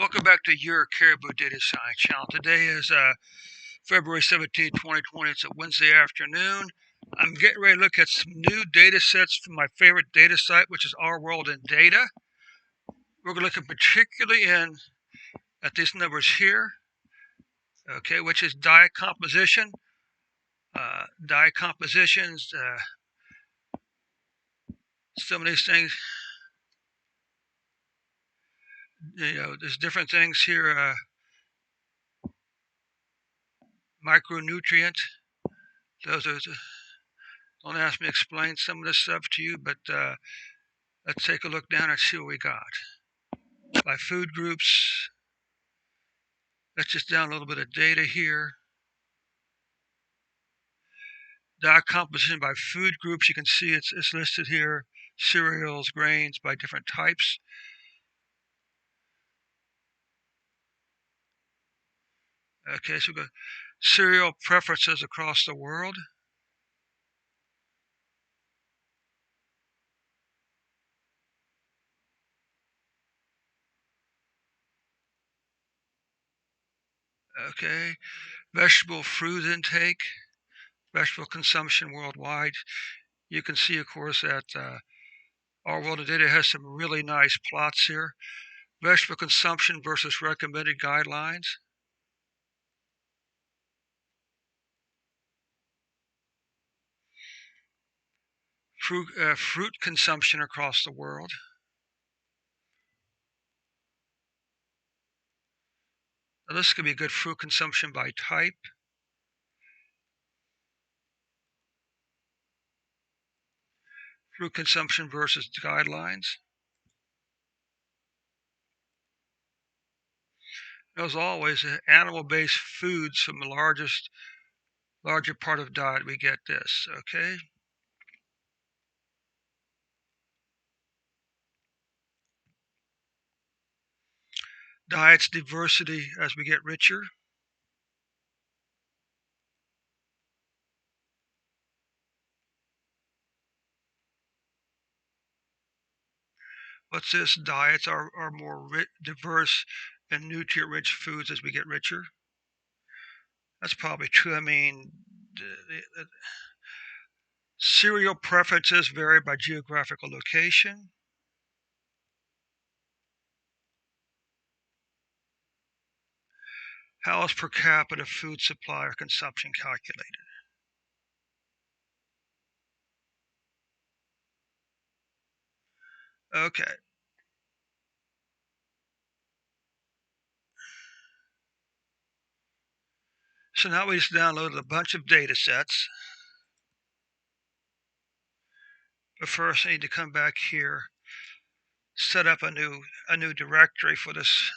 Welcome back to your Caribou Data Science channel. Today is February 17, 2020. It's a Wednesday afternoon. I'm getting ready to look at some new data sets from my favorite data site, which is Our World in Data. We're going to look at particularly at these numbers here, okay, which is diet composition. Diet compositions, some of these things, there's different things here. Micronutrient. Those are. Don't ask me to explain some of this stuff to you, but let's take a look down and see what we got. By food groups, let's just down a little bit of data here. Diet composition by food groups, you can see it's listed here. Cereals, grains by different types. Okay, so we've got cereal preferences across the world. Okay, vegetable fruit intake, vegetable consumption worldwide. You can see, of course, that Our World of Data has some really nice plots here. Vegetable consumption versus recommended guidelines. Fruit consumption across the world. Now this could be good fruit consumption by type. Fruit consumption versus guidelines. As always, animal-based foods from the larger part of diet, we get this, okay? Diet's diversity as we get richer. What's this? Diets are more diverse and nutrient-rich foods as we get richer. That's probably true. I mean, cereal preferences vary by geographical location. How is per capita food supply or consumption calculated? Okay. So now we just downloaded a bunch of data sets. But first I need to come back here, set up a new directory for this.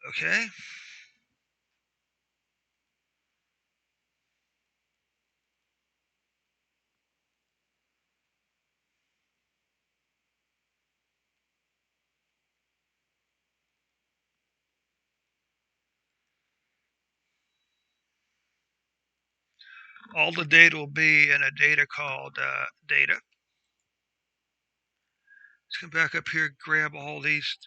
Okay. All the data will be in a data called data. Let's come back up here, grab all these.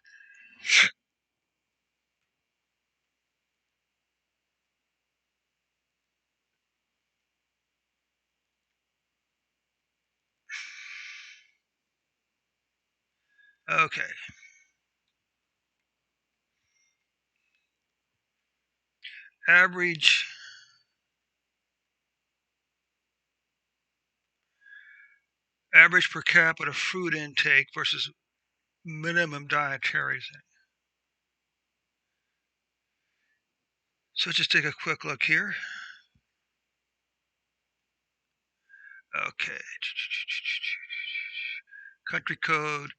Okay. Average per capita food intake versus minimum dietary. So just take a quick look here. Okay. Country code,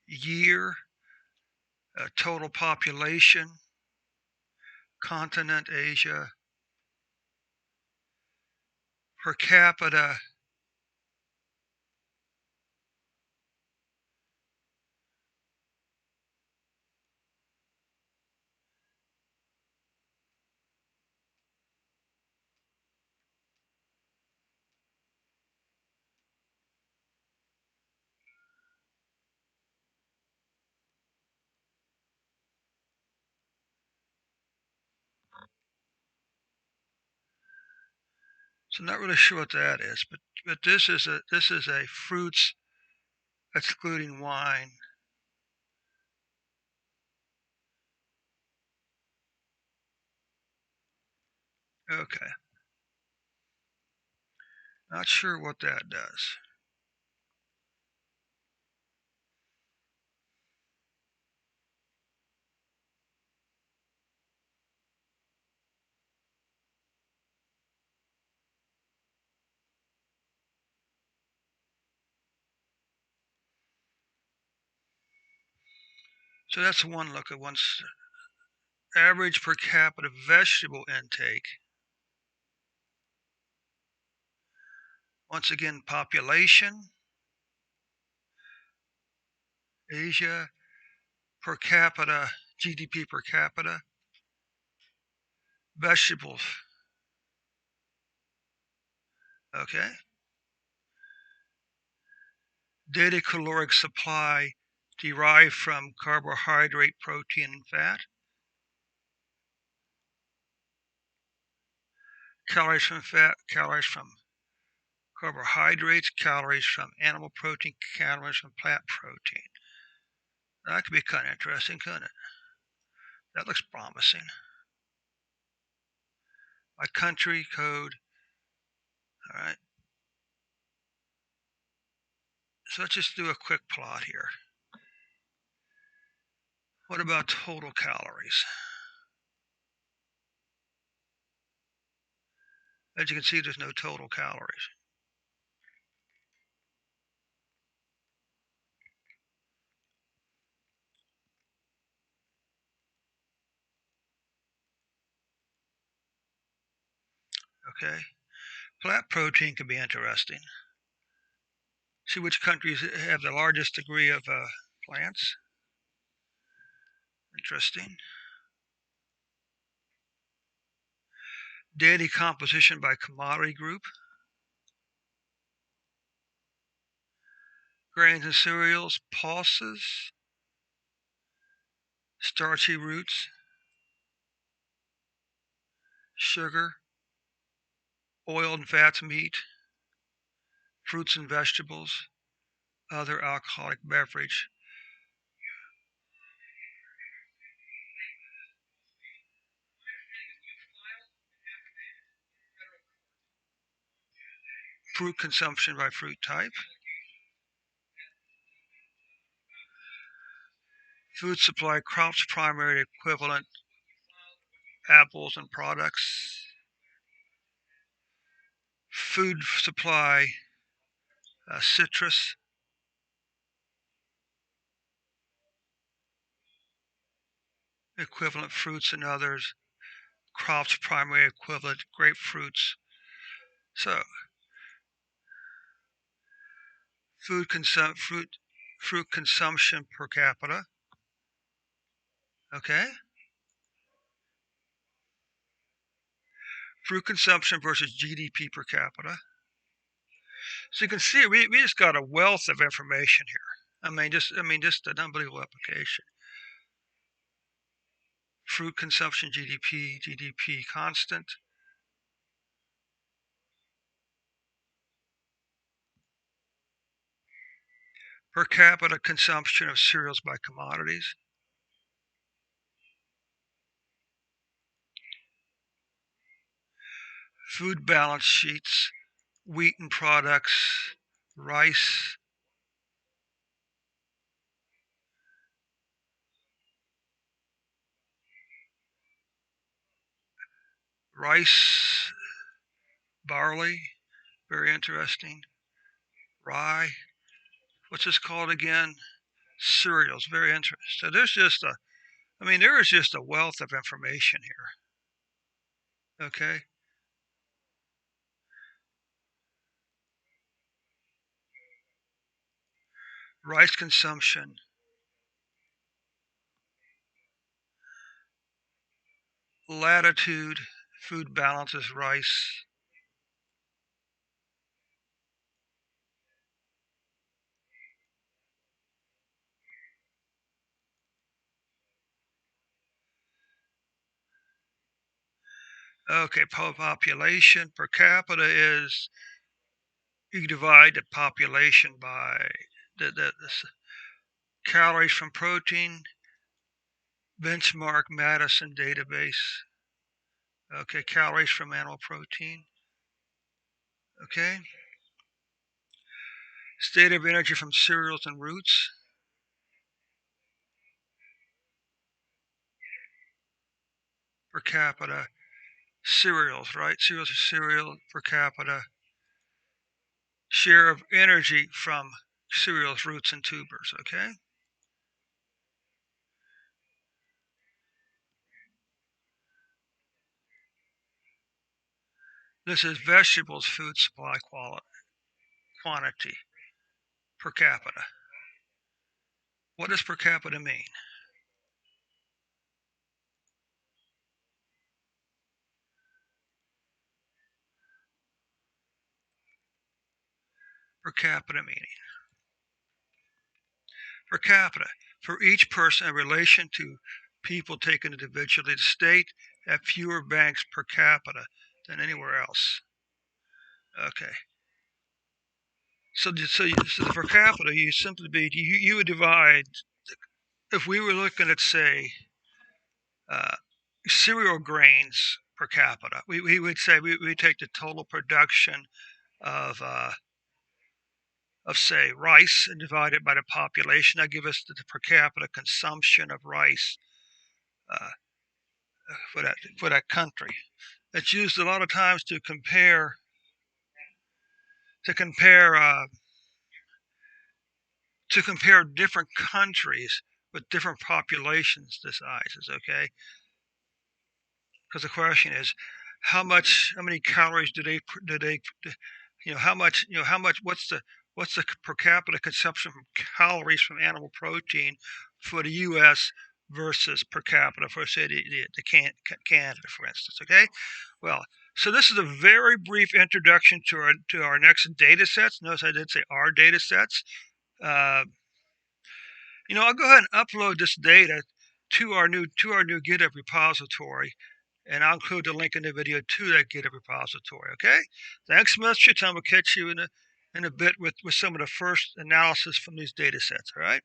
year, total population, continent Asia, per capita. So I'm not really sure what that is, but this is a fruits excluding wine. Okay, not sure what that does. So that's one look at one's average per capita vegetable intake. Once again, population, Asia, per capita, GDP per capita, vegetables. Okay. Daily caloric supply derived from carbohydrate, protein, and fat. Calories from fat, calories from carbohydrates, calories from animal protein, calories from plant protein. That could be kind of interesting, couldn't it? That looks promising. My country code. All right. So let's just do a quick plot here. What about total calories? As you can see, there's no total calories. Okay. Plant protein can be interesting. See which countries have the largest degree of plants. Interesting. Daily composition by commodity group. Grains and cereals, pulses, starchy roots, sugar, oil and fats, meat, fruits and vegetables, other alcoholic beverage. Fruit consumption by fruit type. Food supply, crops primary equivalent, apples and products. Food supply, citrus. Equivalent fruits and others. Crops primary equivalent, grapefruits. So fruit consumption per capita. Okay. Fruit consumption versus GDP per capita. So you can see we just got a wealth of information here. Just an unbelievable application. Fruit consumption, GDP constant. Per capita consumption of cereals by commodities. Food balance sheets, wheat and products, rice, rice, barley, very interesting. Rye, what's this called again? Cereals, very interesting. So there is just a wealth of information here. Okay. Rice consumption, latitude, food balances rice. Okay, population per capita is, you divide the population by the calories from protein, benchmark Madison database. Okay, calories from animal protein. Okay, state of energy from cereals and roots per capita. Cereals, right? Cereals are cereal per capita. Share of energy from cereals, roots, and tubers. Okay. This is vegetables food supply quantity per capita. What does per capita mean? Per capita meaning. Per capita, for each person in relation to people taken individually, the state have fewer banks per capita than anywhere else. Okay. So the per capita, you simply you would divide, if we were looking at, say, uh, cereal grains per capita, we would say we take the total production of say rice and divide it by the population. That gives us the per capita consumption of rice uh, for that country. It's used a lot of times to compare uh, to compare different countries with different populations the sizes. Okay, because the question is, how many calories do they, how much, what's the per capita consumption from calories from animal protein for the U.S. versus per capita for, say, Canada, for instance. Okay, well, so this is a very brief introduction to our next data sets. Notice I did say our data sets. Uh, I'll go ahead and upload this data to our new GitHub repository, and I'll include the link in the video to that GitHub repository. Okay, thanks so much for your time. We'll catch you in a bit with some of the first analysis from these data sets. All right.